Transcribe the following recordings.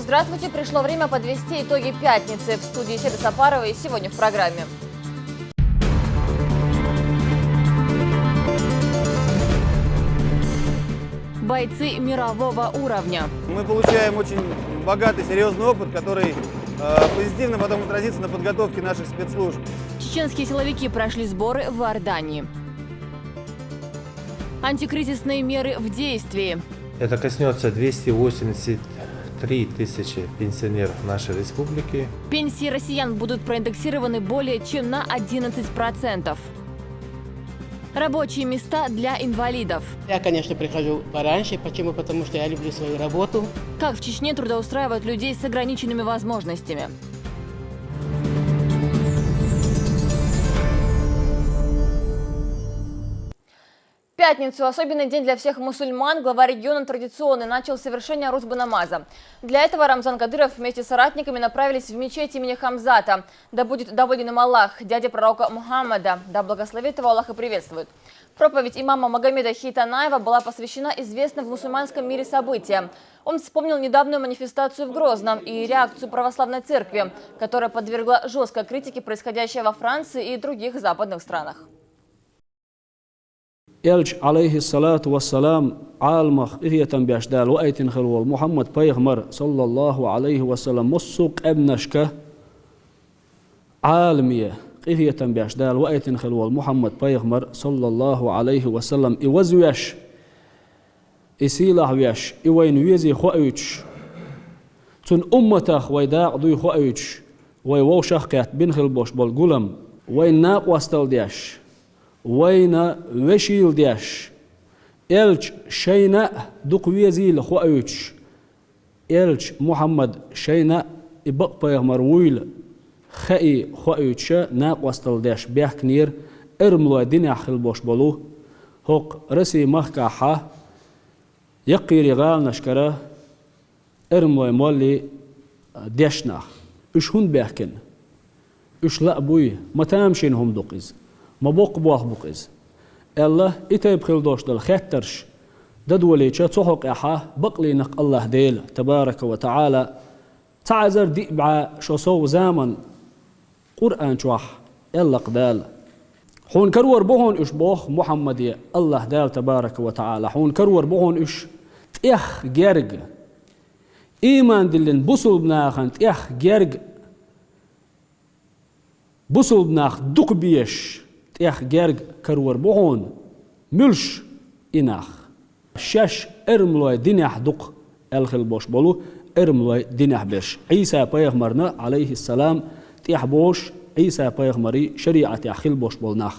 Здравствуйте, пришло время подвести итоги пятницы. В студии Седа Сапарова и сегодня в программе. Бойцы мирового уровня. Мы получаем очень богатый, серьезный опыт, который позитивно потом отразится на подготовке наших спецслужб. Чеченские силовики прошли сборы в Иордании. Антикризисные меры в действии. Это коснется 283 тысячи пенсионеров нашей республики. Пенсии россиян будут проиндексированы более чем на 11%. Рабочие места для инвалидов. Я, конечно, прихожу пораньше. Почему? Потому что я люблю свою работу. Как в Чечне трудоустраивают людей с ограниченными возможностями. В пятницу, особенный день для всех мусульман, глава региона традиционно начал совершение Рус-ба-намаза. Для этого Рамзан Кадыров вместе с соратниками направились в мечеть имени Хамзата. Да будет доволен им Аллах, дядя пророка Мухаммада, да благословит его Аллах и приветствует. Проповедь имама Магомеда Хейтанаева была посвящена известным в мусульманском мире событиям. Он вспомнил недавнюю манифестацию в Грозном и реакцию православной церкви, которая подвергла жесткой критике происходящее во Франции и других западных странах. Elç aleyhissalatu vesselam almaq ihiyatan biashdal wa aytin khilwal Muhammad Peygamber sallallahu aleyhi ve sellem musuq ebnaşka almiye ihiyatan biashdal wa aytin khilwal Muhammad Peygamber sallallahu aleyhi ve sellem iwazwiyash isilahwiyash iwayn wizi khoyuch tun ummatah wa da'du khoyuch wa wawshaqat bin khilbosh bol gulam wa naq wastal diash وين وشيل دياش إلش شينا دقويزيل خوأيوش إلش محمد شينا إبق بيغمر ويل خائي خوأيوش ناق وستل دياش بيح كنير إرملو دينيا خلبوش بلو هوق رسي مخكاحا يقي رغال نشكرا إرملو مولي دياشناخ إش هون بيحكن إش لا بوي متامشين هم دقيز ما بوق بوخ الله إتى بخيل دوش دل خاترش ددولي تشا تحق إحا بقلي نق الله ديل تبارك وتعالى تعذر دي بع شصو زامن قرآن شوح الله قدال حون كرور بهون إش بوخ محمدي الله دال تبارك وتعالى حون كرور بهون إش إخ جرج إيمان دلن بصل بناخنت إخ جرج بصل بناخ دق بيش إخ جرج كرور بهون ملش إناخ شش إرملوي دينح دق الخل بوش بلو إرملوي دينح بش عيسى بيغمرنا عليه السلام تيح بوش عيسى بيغمري شريعة أخل بوش بلناخ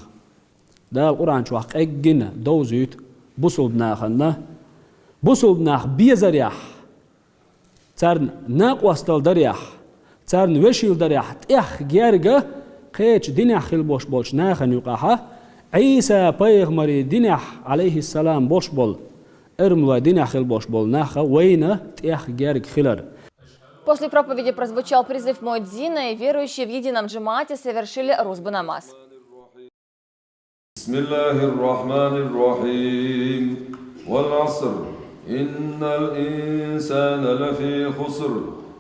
ده القرآن شوح أجن دوزيت بصل بناخنا بصل بناخ بيزريح ترن ناق وستل دريح ترن وشيل دريح إخ جرج قيتش دينح خل بوش بولش ناخن يقاها عيسى بيغمري دينح عليه السلام بوش بول إرملو دينح خل بوش بول ناخا وين تيح جارك خلر. После проповеди прозвучал призыв муэдзина, и верующие в едином джамаате совершили Рус-ба-намаз. Бисмиллахир-рахманир-рахим. Вал-аср. Иннал инсана лафи хуср.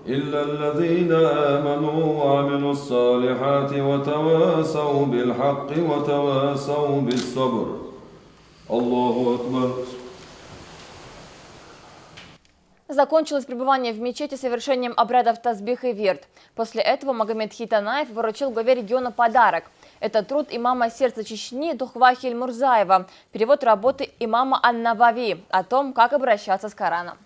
إلا الذين آمنوا وعملوا الصالحات وتواصوا بالحق وتواصوا بالصبر. الله أكبر. Закончилось пребывание в мечети совершением обрядов Тазбих и Вирд. После этого Магомед Хейтанаев вручил главе региона подарок. Это труд имама сердца Чечни Тухвахи Эль-Мурзаева, перевод работы имама Ан-Навави о том, как обращаться с Кораном.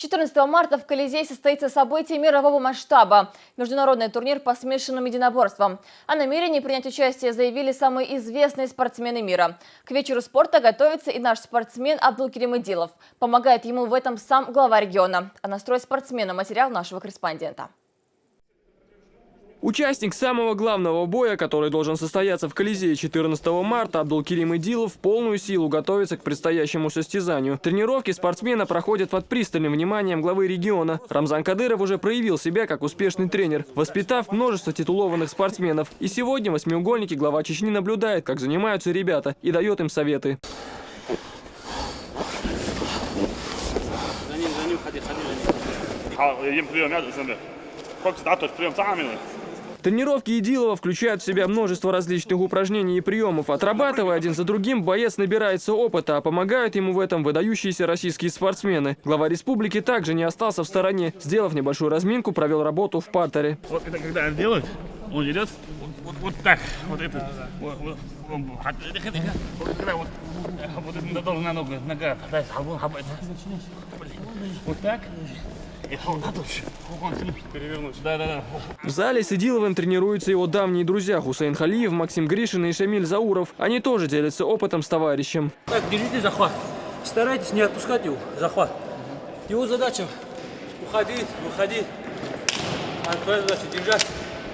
14 марта в Колизее состоится событие мирового масштаба – международный турнир по смешанным единоборствам. О намерении принять участие заявили самые известные спортсмены мира. К вечеру спорта готовится и наш спортсмен Абдулкерим Идилов. Помогает ему в этом сам глава региона. А настрой спортсмена – материал нашего корреспондента. Участник самого главного боя, который должен состояться в Колизее 14 марта, Абдулкерим Идилов в полную силу готовится к предстоящему состязанию. Тренировки спортсмена проходят под пристальным вниманием главы региона. Рамзан Кадыров уже проявил себя как успешный тренер, воспитав множество титулованных спортсменов. И сегодня в восьмиугольнике глава Чечни наблюдает, как занимаются ребята, и дает им советы. Тренировки Идилова включают в себя множество различных упражнений и приемов. Отрабатывая один за другим, боец набирается опыта, а помогают ему в этом выдающиеся российские спортсмены. Глава республики также не остался в стороне. Сделав небольшую разминку, провел работу в партере. Вот это когда он делает, он идет вот так, вот это. Когда вот это должен на ногу, нога, вот так. Перевернуть. Да. В зале с Идиловым тренируются его давние друзья Хусейн Халиев, Максим Гришин и Шамиль Зауров. Они тоже делятся опытом с товарищем. Так, держите захват. Старайтесь не отпускать его, захват. Его задача уходить, выходить. А твоя задача держать.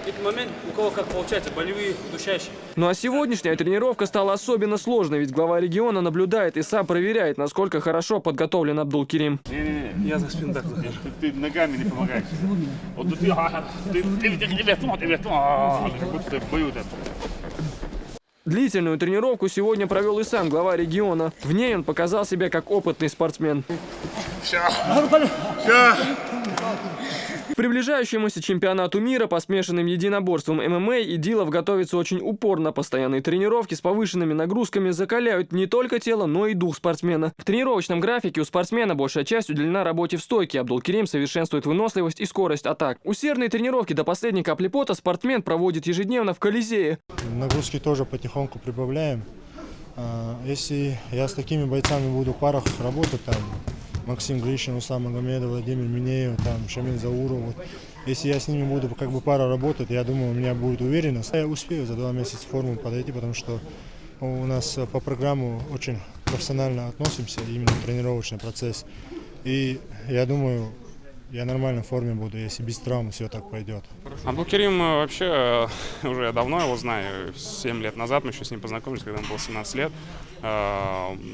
В этот момент у кого как получается, болевые, удушающие. Ну а сегодняшняя тренировка стала особенно сложной, ведь глава региона наблюдает и сам проверяет, насколько хорошо подготовлен Абдулкерим. Не, я за спину так держу. Ты ногами не помогаешь. Вот ты как будто в бою. Длительную тренировку сегодня провел и сам глава региона. В ней он показал себя как опытный спортсмен. Все. К приближающемуся чемпионату мира по смешанным единоборствам ММА Идилов готовится очень упорно. Постоянные тренировки с повышенными нагрузками закаляют не только тело, но и дух спортсмена. В тренировочном графике у спортсмена большая часть уделена работе в стойке. Абдулкерим совершенствует выносливость и скорость атак. Усердные тренировки до последней капли пота спортсмен проводит ежедневно в Колизее. Нагрузки тоже потихоньку прибавляем. Если я с такими бойцами буду в парах работать, там Максим Гришин, Усам Магомедов, Владимир Минеев, там Шамиль Зауров. Вот. Если я с ними буду как бы пара работать, я думаю, у меня будет уверенность. Я успею за 2 месяца в форму подойти, потому что у нас по программу очень профессионально относимся, именно тренировочный процесс. И я думаю, я нормально в форме буду, если без травм все так пойдет. Абдулкерим вообще уже давно его знаю. 7 лет назад мы еще с ним познакомились, когда ему было 17 лет.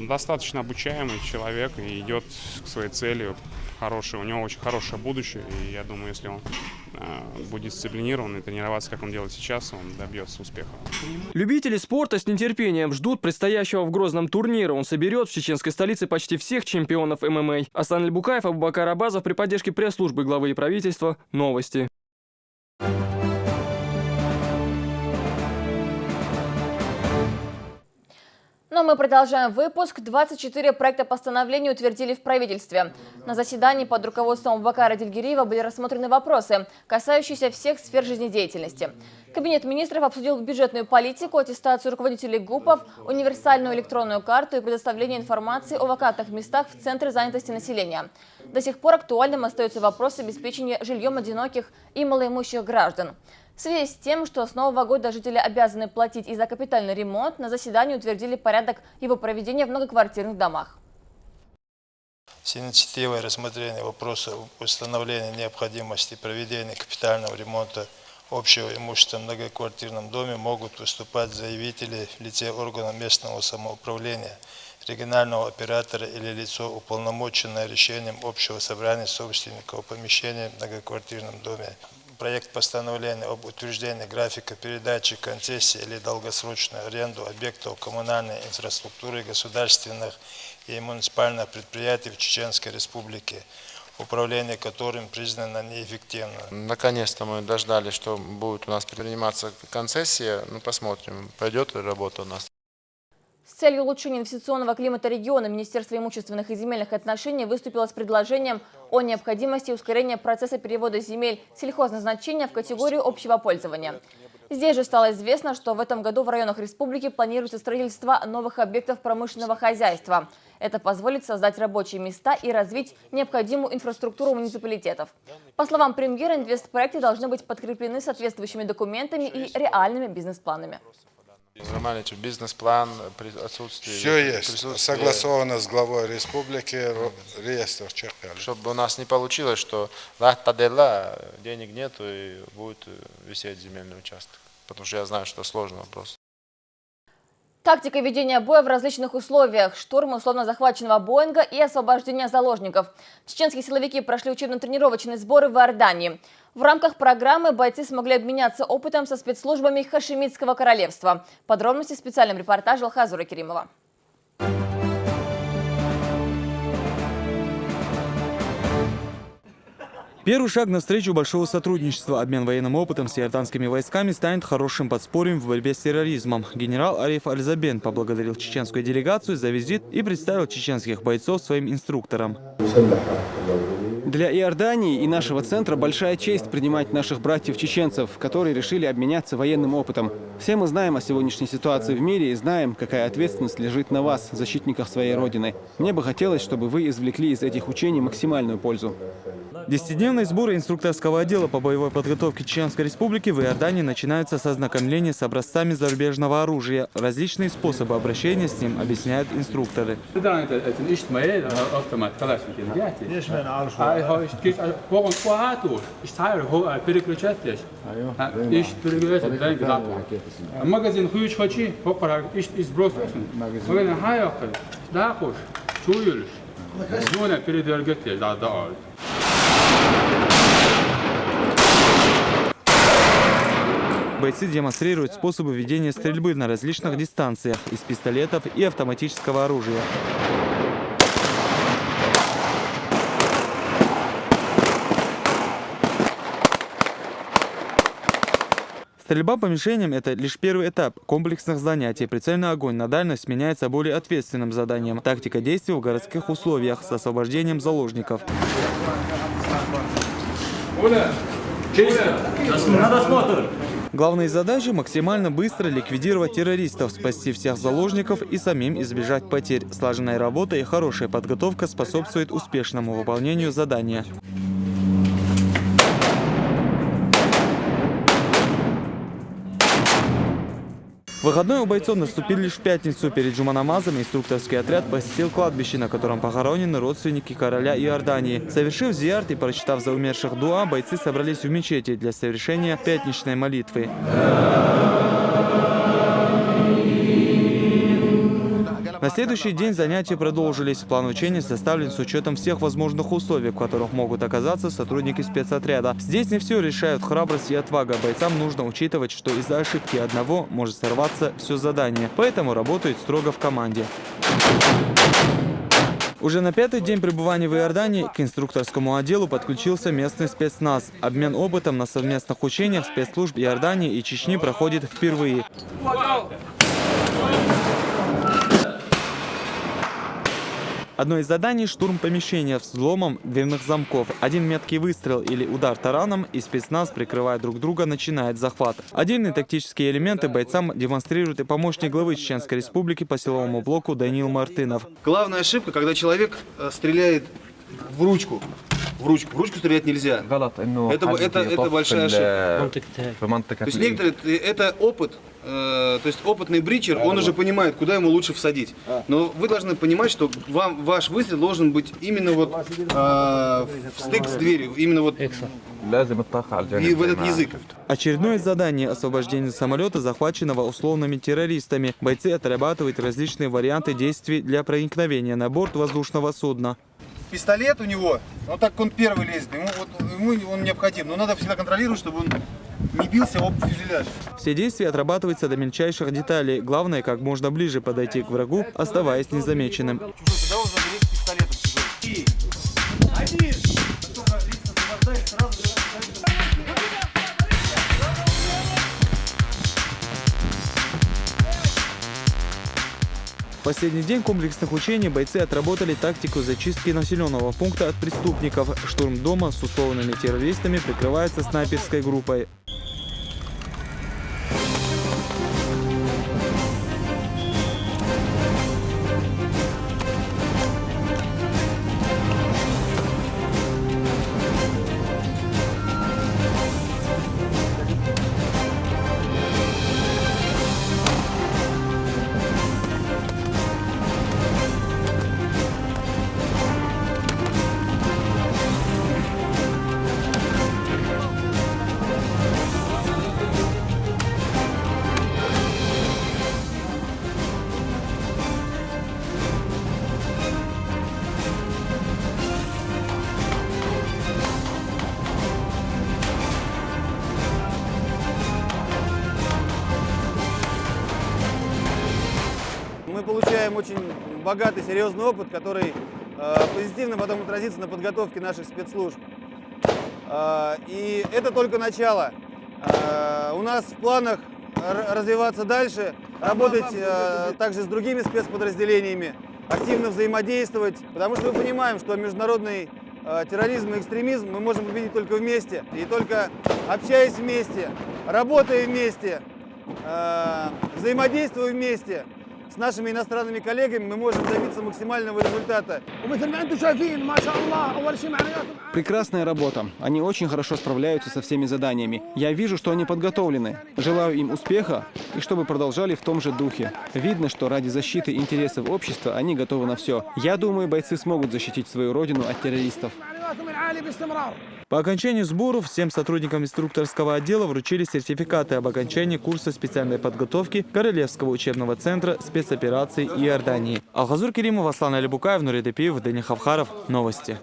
Достаточно обучаемый человек и идет к своей цели. У него очень хорошее будущее. И я думаю, если он будет дисциплинирован и тренироваться, как он делает сейчас, он добьется успеха. Любители спорта с нетерпением ждут предстоящего в Грозном турнира. Он соберет в чеченской столице почти всех чемпионов ММА. Асан Аль-Букаев, Абубакар Абазов при поддержке пресс-службы главы и правительства. Новости. Но мы продолжаем выпуск. 24 проекта постановления утвердили в правительстве. На заседании под руководством Абубакара Дильгириева были рассмотрены вопросы, касающиеся всех сфер жизнедеятельности. Кабинет министров обсудил бюджетную политику, аттестацию руководителей ГУПов, универсальную электронную карту и предоставление информации о вакантных местах в Центре занятости населения. До сих пор актуальным остается вопрос обеспечения жильем одиноких и малоимущих граждан. В связи с тем, что с нового года жители обязаны платить и за капитальный ремонт, на заседании утвердили порядок его проведения в многоквартирных домах. С инициативой рассмотрения вопроса установления необходимости проведения капитального ремонта общего имущества в многоквартирном доме могут выступать заявители в лице органа местного самоуправления, регионального оператора или лицо, уполномоченное решением общего собрания собственников помещения в многоквартирном доме. Проект постановления об утверждении графика передачи концессии или долгосрочную аренду объектов коммунальной инфраструктуры государственных и муниципальных предприятий в Чеченской Республике, управление которым признано неэффективным. Наконец-то мы дождались, что будет у нас приниматься концессия. Ну, посмотрим, пойдет ли работа у нас. С целью улучшения инвестиционного климата региона Министерство имущественных и земельных отношений выступило с предложением о необходимости ускорения процесса перевода земель сельхозназначения в категорию общего пользования. Здесь же стало известно, что в этом году в районах республики планируется строительство новых объектов промышленного хозяйства. Это позволит создать рабочие места и развить необходимую инфраструктуру муниципалитетов. По словам премьера, инвестпроекты должны быть подкреплены соответствующими документами и реальными бизнес-планами. Нормальный бизнес-план, отсутствие. Все есть, согласовано с главой республики, реестр черпали. Чтобы у нас не получилось, что денег нету и будет висеть земельный участок. Потому что я знаю, что сложный вопрос. Тактика ведения боя в различных условиях, штурм условно захваченного Боинга и освобождение заложников. Чеченские силовики прошли учебно-тренировочные сборы в Иордании. В рамках программы бойцы смогли обменяться опытом со спецслужбами Хашемитского королевства. Подробности в специальном репортаже Алхазура Керимова. Первый шаг навстречу большого сотрудничества. Обмен военным опытом с иорданскими войсками станет хорошим подспорьем в борьбе с терроризмом. Генерал Ариф Аль-Забен поблагодарил чеченскую делегацию за визит и представил чеченских бойцов своим инструкторам. Для Иордании и нашего центра большая честь принимать наших братьев-чеченцев, которые решили обменяться военным опытом. Все мы знаем о сегодняшней ситуации в мире и знаем, какая ответственность лежит на вас, защитниках своей Родины. Мне бы хотелось, чтобы вы извлекли из этих учений максимальную пользу. 10-дневные сборы инструкторского отдела по боевой подготовке Чеченской Республики в Иордании начинаются с ознакомления с образцами зарубежного оружия. Различные способы обращения с ним объясняют инструкторы. Бойцы демонстрируют способы ведения стрельбы на различных дистанциях из пистолетов и автоматического оружия. Стрельба по мишеням – это лишь первый этап комплексных занятий. Прицельный огонь на дальность сменяется более ответственным заданием. Тактика действий в городских условиях с освобождением заложников. Главные задачи – максимально быстро ликвидировать террористов, спасти всех заложников и самим избежать потерь. Слаженная работа и хорошая подготовка способствует успешному выполнению задания. Выходной у бойцов наступил лишь в пятницу. Перед джума-намазом инструкторский отряд посетил кладбище, на котором похоронены родственники короля Иордании. Совершив зиярт и прочитав за умерших дуа, бойцы собрались в мечети для совершения пятничной молитвы. На следующий день занятия продолжились. План учения составлен с учетом всех возможных условий, в которых могут оказаться сотрудники спецотряда. Здесь не все решают храбрость и отвага. Бойцам нужно учитывать, что из-за ошибки одного может сорваться все задание. Поэтому работают строго в команде. Уже на 5-й день пребывания в Иордании к инструкторскому отделу подключился местный спецназ. Обмен опытом на совместных учениях спецслужб Иордании и Чечни проходит впервые. Одно из заданий – штурм помещения взломом дверных замков. Один меткий выстрел или удар тараном, и спецназ, прикрывая друг друга, начинает захват. Отдельные тактические элементы бойцам демонстрирует и помощник главы Чеченской Республики по силовому блоку Даниил Мартынов. Главная ошибка, когда человек стреляет в ручку. В ручку стрелять нельзя. Это большая ошибка. То есть некоторые, это опыт, то есть опытный бричер, он уже понимает, куда ему лучше всадить. Но вы должны понимать, что ваш выстрел должен быть именно вот в стык с дверью, именно вот и в этот язык. Очередное задание – освобождение самолета, захваченного условными террористами. Бойцы отрабатывают различные варианты действий для проникновения на борт воздушного судна. Пистолет у него, вот так он первый лезет, ему он необходим, но надо всегда контролировать, чтобы он не бился об фюзеляж. Все действия отрабатываются до мельчайших деталей. Главное, как можно ближе подойти к врагу, оставаясь незамеченным. В последний день комплексных учений бойцы отработали тактику зачистки населенного пункта от преступников. Штурм дома с условными террористами прикрывается снайперской группой. Мы получаем очень богатый, серьезный опыт, который позитивно потом отразится на подготовке наших спецслужб. И это только начало. У нас в планах развиваться дальше, работать также с другими спецподразделениями, активно взаимодействовать, потому что мы понимаем, что международный терроризм и экстремизм мы можем победить только вместе. И только общаясь вместе, работая вместе, взаимодействуя вместе с нашими иностранными коллегами, мы можем добиться максимального результата. Прекрасная работа. Они очень хорошо справляются со всеми заданиями. Я вижу, что они подготовлены. Желаю им успеха и чтобы продолжали в том же духе. Видно, что ради защиты интересов общества они готовы на все. Я думаю, бойцы смогут защитить свою родину от террористов. По окончании сборов всем сотрудникам инструкторского отдела вручили сертификаты об окончании курса специальной подготовки Королевского учебного центра спецопераций Иордании. Алхазур Керимов, Аслан Алибукаев, Нурит Эпиев, Дани Хавхаров. Новости.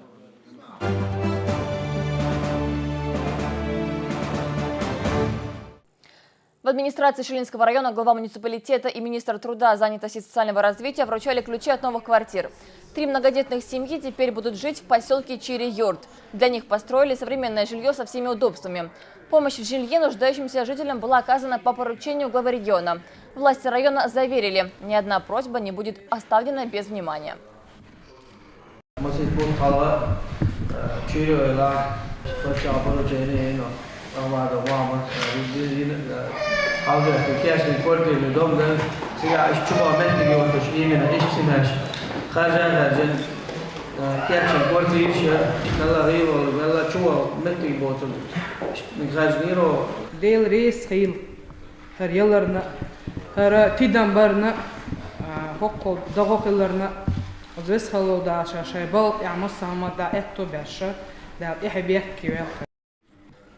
В администрации Шилинского района глава муниципалитета и министр труда, занятости и социального развития вручали ключи от новых квартир. 3 многодетных семьи теперь будут жить в поселке Чири-Юрт. Для них построили современное жилье со всеми удобствами. Помощь в жилье нуждающимся жителям была оказана по поручению главы региона. Власти района заверили, ни одна просьба не будет оставлена без внимания.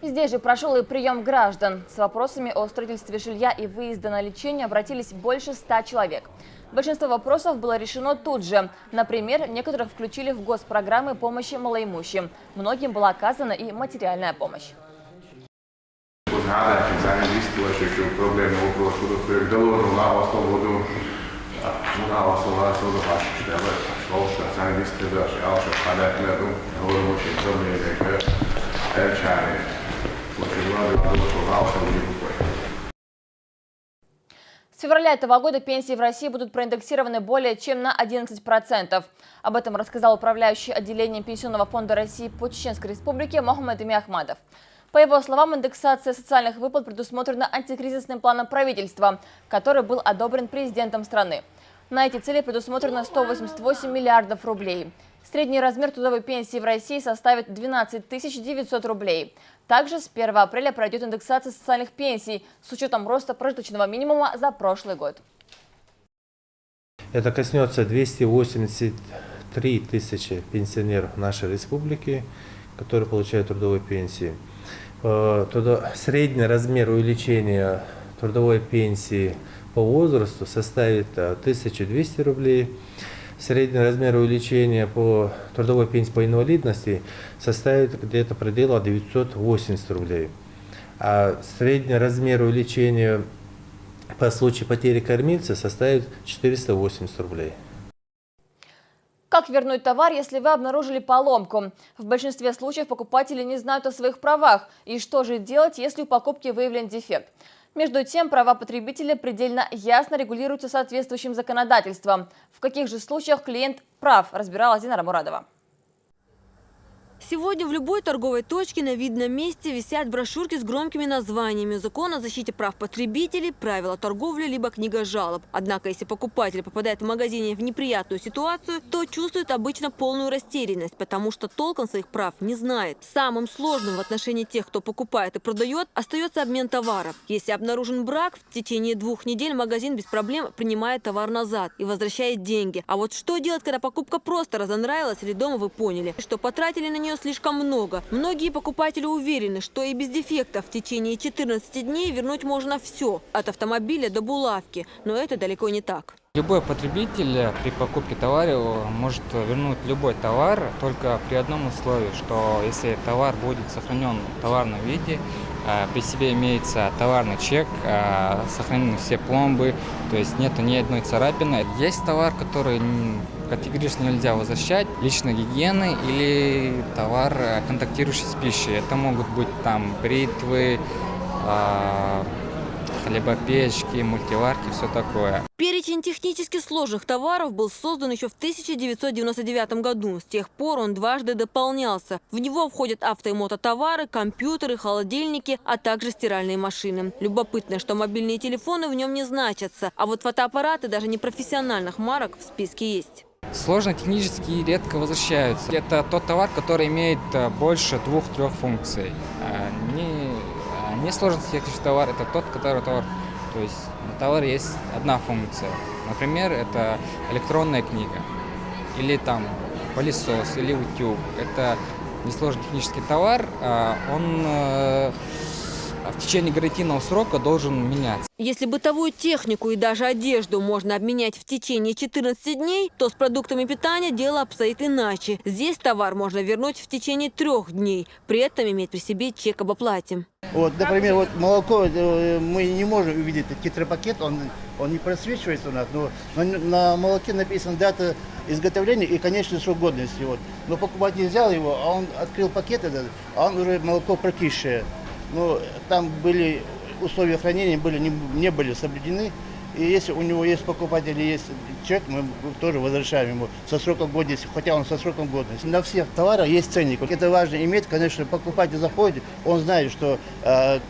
Здесь же прошел и прием граждан. С вопросами о строительстве жилья и выезда на лечение обратились больше 100 человек. Большинство вопросов было решено тут же. Например, некоторых включили в госпрограммы помощи малоимущим. Многим была оказана и материальная помощь. С февраля этого года пенсии в России будут проиндексированы более чем на 11%. Об этом рассказал управляющий отделением Пенсионного фонда России по Чеченской Республике Мохаммед Имиахмадов. По его словам, индексация социальных выплат предусмотрена антикризисным планом правительства, который был одобрен президентом страны. На эти цели предусмотрено 188 миллиардов рублей. Средний размер трудовой пенсии в России составит 12 900 рублей. Также с 1 апреля пройдет индексация социальных пенсий с учетом роста прожиточного минимума за прошлый год. Это коснется 283 тысячи пенсионеров нашей республики, которые получают трудовые пенсии. Средний размер увеличения трудовой пенсии по возрасту составит 1200 рублей. Средний размер увеличения по трудовой пенсии по инвалидности составит где-то предела 980 рублей. А средний размер увеличения по случаю потери кормильца составит 480 рублей. Как вернуть товар, если вы обнаружили поломку? В большинстве случаев покупатели не знают о своих правах. И что же делать, если у покупки выявлен дефект? Между тем, права потребителя предельно ясно регулируются соответствующим законодательством. В каких же случаях клиент прав, разбиралась Динара Мурадова. Сегодня в любой торговой точке на видном месте висят брошюрки с громкими названиями: «Закон о защите прав потребителей», «Правила торговли», либо «Книга жалоб». Однако, если покупатель попадает в магазине в неприятную ситуацию, то чувствует обычно полную растерянность, потому что толком своих прав не знает. Самым сложным в отношении тех, кто покупает и продает, остается обмен товаров. Если обнаружен брак, в течение 2 недель магазин без проблем принимает товар назад и возвращает деньги. А вот что делать, когда покупка просто разонравилась или дома вы поняли, что потратили на нее слишком много? Многие покупатели уверены, что и без дефектов в течение 14 дней вернуть можно все, от автомобиля до булавки. Но это далеко не так. Любой потребитель при покупке товара может вернуть любой товар только при одном условии, что если товар будет сохранен в товарном виде, при себе имеется товарный чек, сохранены все пломбы, то есть нет ни одной царапины. Есть товар, который категорически нельзя возвращать личной гигиены или товар, контактирующий с пищей. Это могут быть там бритвы, хлебопечки, мультиварки, все такое. Перечень технически сложных товаров был создан еще в 1999 году. С тех пор он дважды дополнялся. В него входят авто- и мототовары, компьютеры, холодильники, а также стиральные машины. Любопытно, что мобильные телефоны в нем не значатся, а вот фотоаппараты даже непрофессиональных марок в списке есть. Сложно технически редко возвращаются. Это тот товар, который имеет больше 2-3 функций. Не сложный технический товар – это тот, который товар. То есть на товаре есть одна функция. Например, это электронная книга, или там пылесос, или утюг. Это несложный технический товар, он в течение гарантийного срока должен меняться. Если бытовую технику и даже одежду можно обменять в течение 14 дней, то с продуктами питания дело обстоит иначе. Здесь товар можно вернуть в течение 3 дней, при этом иметь при себе чек об оплате. Вот, например, вот молоко мы не можем увидеть, тетрапакет, он не просвечивается у нас, но на молоке написана дата изготовления и конечный срок годности. Вот. Но покупатель взял его, а он открыл пакет этот, а он уже молоко прокисшее. Но там были условия хранения не были соблюдены. И если у него есть покупатель, есть чек, мы тоже возвращаем ему со сроком годности, хотя он со сроком годности. На всех товарах есть ценник. Это важно иметь, конечно, покупатель заходит, он знает, что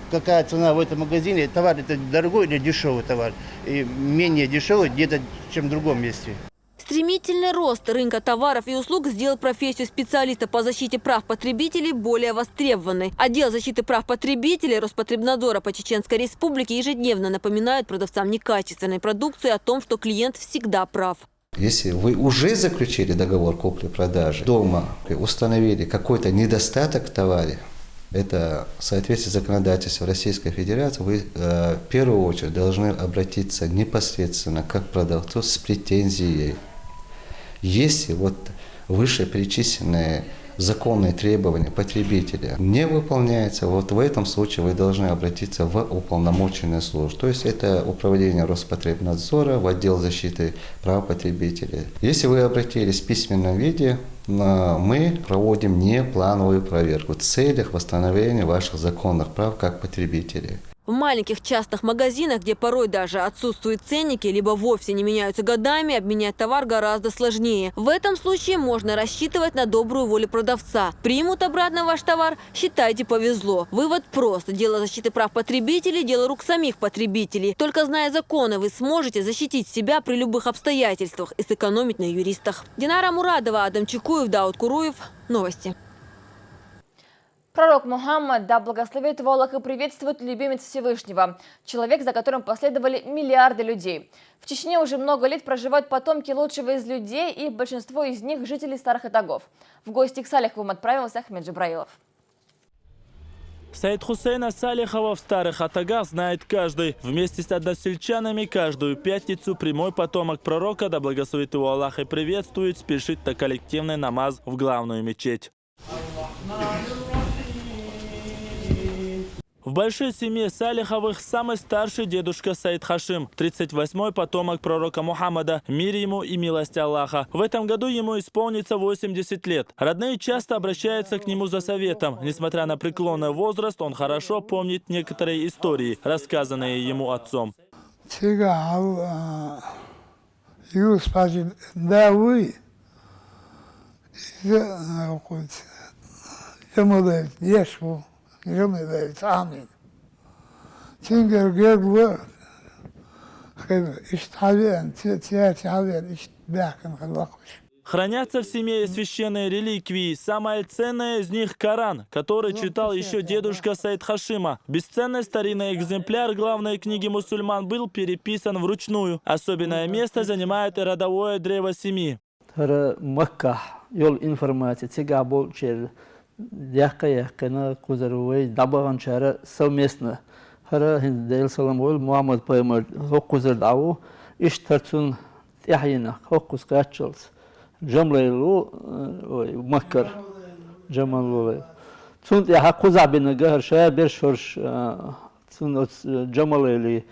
какая цена в этом магазине. Товар это дорогой или дешевый товар. И менее дешевый где-то, чем в другом месте. Стремительный рост рынка товаров и услуг сделал профессию специалиста по защите прав потребителей более востребованной. Отдел защиты прав потребителей Роспотребнадзора по Чеченской Республике ежедневно напоминает продавцам некачественной продукции о том, что клиент всегда прав. Если вы уже заключили договор купли-продажи, дома установили какой-то недостаток в товаре, это в соответствии с законодательством Российской Федерации, вы в первую очередь должны обратиться непосредственно к продавцу с претензией. Если вот вышеперечисленные законные требования потребителя не выполняются, вот в этом случае вы должны обратиться в уполномоченную службу. То есть это управление Роспотребнадзора, в отдел защиты прав потребителей. Если вы обратились в письменном виде, мы проводим неплановую проверку в целях восстановления ваших законных прав как потребителей. В маленьких частных магазинах, где порой даже отсутствуют ценники, либо вовсе не меняются годами, обменять товар гораздо сложнее. В этом случае можно рассчитывать на добрую волю продавца. Примут обратно ваш товар, считайте, повезло. Вывод прост. Дело защиты прав потребителей – дело рук самих потребителей. Только зная законы, вы сможете защитить себя при любых обстоятельствах и сэкономить на юристах. Динара Мурадова, Адам Чекуев, Дауд Куруев. Новости. Пророк Мухаммад, да благословит его Аллах и приветствует любимец Всевышнего, человек, за которым последовали миллиарды людей. В Чечне уже много лет проживают потомки лучшего из людей, и большинство из них жители Старых Атагов. В гости к Салиховым отправился Ахмед Джабраилов. Саид Хусейна Салихова в Старых Атагах знает каждый. Вместе с односельчанами каждую пятницу прямой потомок пророка, да благословит его Аллах и приветствует, спешит на коллективный намаз в главную мечеть. В большой семье Салиховых самый старший дедушка Саид Хашим, 38-й потомок пророка Мухаммада, мир ему и милость Аллаха. В этом году ему исполнится 80 лет. Родные часто обращаются к нему за советом. Несмотря на преклонный возраст, он хорошо помнит некоторые истории, рассказанные ему отцом. Хранятся в семье священные реликвии. Самое ценное из них – Коран, который читал еще дедушка Саид Хашима. Бесценный старинный экземпляр главной книги мусульман был переписан вручную. Особенное место занимает и родовое древо семьи. Яхка-яхкана кузаруэй дабаган чара совместно. Хара хиндел салам ол Мухаммад пайгамбар хоккузар дау иштарцун яхина хоккуз качылс. Жамлайлу маккар жамалу. Цун яха кузабина гар шая бер шорш цун жамалайли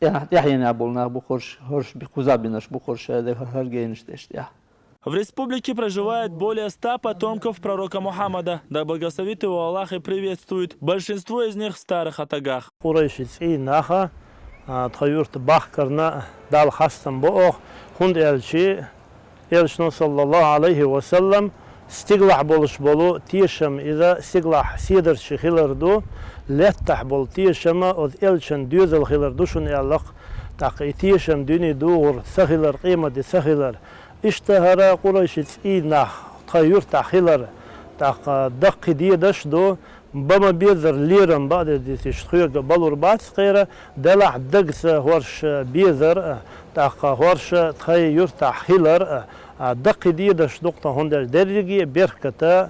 يحيينا بولنا بخورش هرش بخوزابينش بخورش هذا هرجينش تشتيا. В республике проживает более 100 потомков пророка Мухаммада. Да благословит его Аллах и приветствует. Большинство из них в старых атагах. تخيرت بحكرنا دال خاصم بوخ هند elçi elçinin sallallahu aleyhi ve sellem stiglah boluş bolu tiyşem ida stiglah sider şihilerdu lettah bol tiyşema od elçin düzel hilerdu şun Allah taqi tiyşem düni doğur sahiler kıymeti sahiler iştehara Kureyş inah tayur tahiler taq daqi diyedaş do بما بيزر ليرم بعد دي تشخير بالور بعد صغيرة دلع دقس هورش بيزر تاق هورش تخي يرتاح هيلر دق دي دش نقطة هندر درجي بركة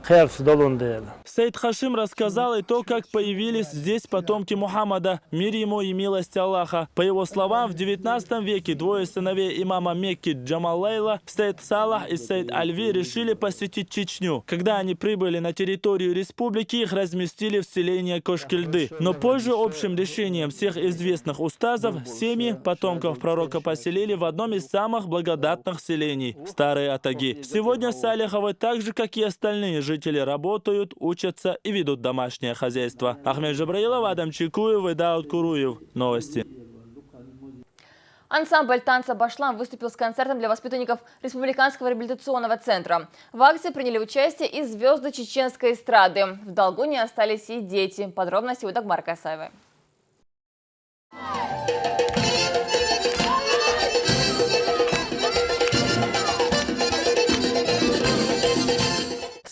قيرس دولون ديل. Сейд Хашим рассказал и то, как появились здесь потомки Мухаммада, мир ему и милость Аллаха. По его словам, в 19 веке двое сыновей имама Мекки Джамалейла, Сейд Салах и Сейд Альви, решили посетить Чечню. Когда они прибыли на территорию республики, их разместили в селение Кошкильды. Но позже общим решением всех известных устазов семьи потомков пророка поселили в одном из самых благодатных селений – Старые Атаги. Сегодня Салиховы, так же как и остальные жители, работают, учатся и ведут домашнее хозяйство. Ахмед Жабраилов, Адам Чекуев и Дауд Куруев. Новости. Ансамбль танца «Башлам» выступил с концертом для воспитанников Республиканского реабилитационного центра. В акции приняли участие и звезды чеченской эстрады. В долгу не остались и дети. Подробности у Дагмары Касаевой.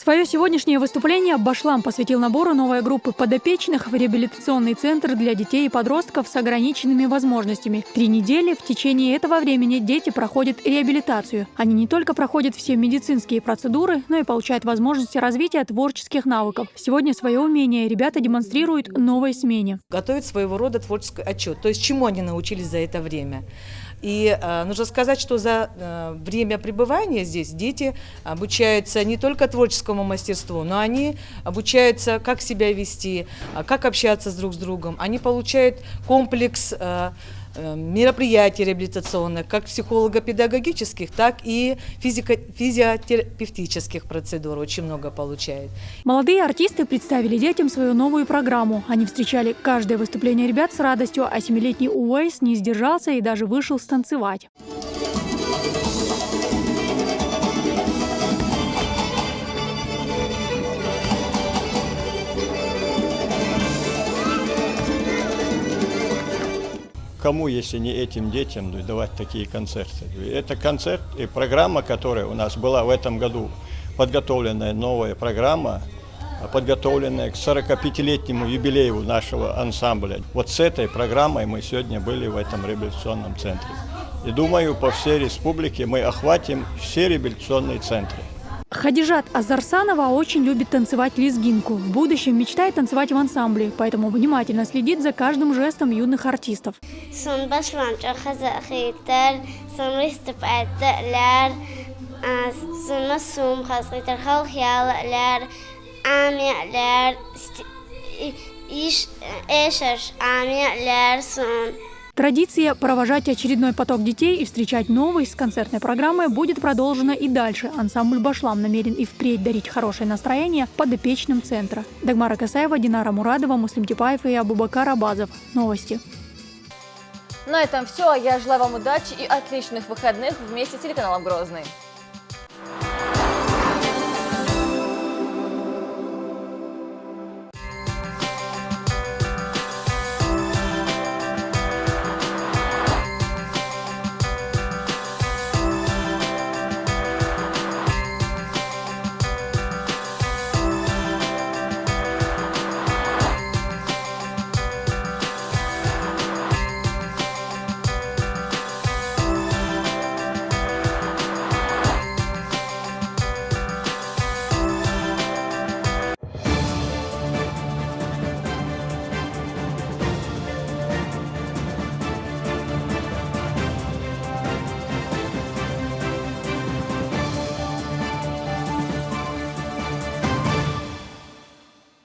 Свое сегодняшнее выступление «Башлам» посвятил набору новой группы подопечных в реабилитационный центр для детей и подростков с ограниченными возможностями. 3 недели в течение этого времени дети проходят реабилитацию. Они не только проходят все медицинские процедуры, но и получают возможности развития творческих навыков. Сегодня свое умение ребята демонстрируют новой смене. Готовят своего рода творческий отчет, то есть чему они научились за это время. И нужно сказать, что за время пребывания здесь дети обучаются не только творческому мастерству, но они обучаются, как себя вести, как общаться друг с другом. Они получают комплекс мероприятий реабилитационных, как психолого-педагогических, так и физиотерапевтических процедур. Очень много получают. Молодые артисты представили детям свою новую программу. Они встречали каждое выступление ребят с радостью, а 7-летний Уэйс не сдержался и даже вышел станцевать. Кому, если не этим детям, давать такие концерты? Это концерт и программа, которая у нас была в этом году, подготовленная новая программа, подготовленная к 45-летнему юбилею нашего ансамбля. Вот с этой программой мы сегодня были в этом реабилитационном центре. И думаю, по всей республике мы охватим все реабилитационные центры. Хадижат Азарсанова очень любит танцевать лезгинку. В будущем мечтает танцевать в ансамбле, поэтому внимательно следит за каждым жестом юных артистов. Традиция провожать очередной поток детей и встречать новый с концертной программой будет продолжена и дальше. Ансамбль «Башлам» намерен и впредь дарить хорошее настроение подопечным центра. Дагмара Касаева, Динара Мурадова, Муслим Типаев и Абубакар Абазов. Новости. На этом все. Я желаю вам удачи и отличных выходных вместе с телеканалом «Грозный».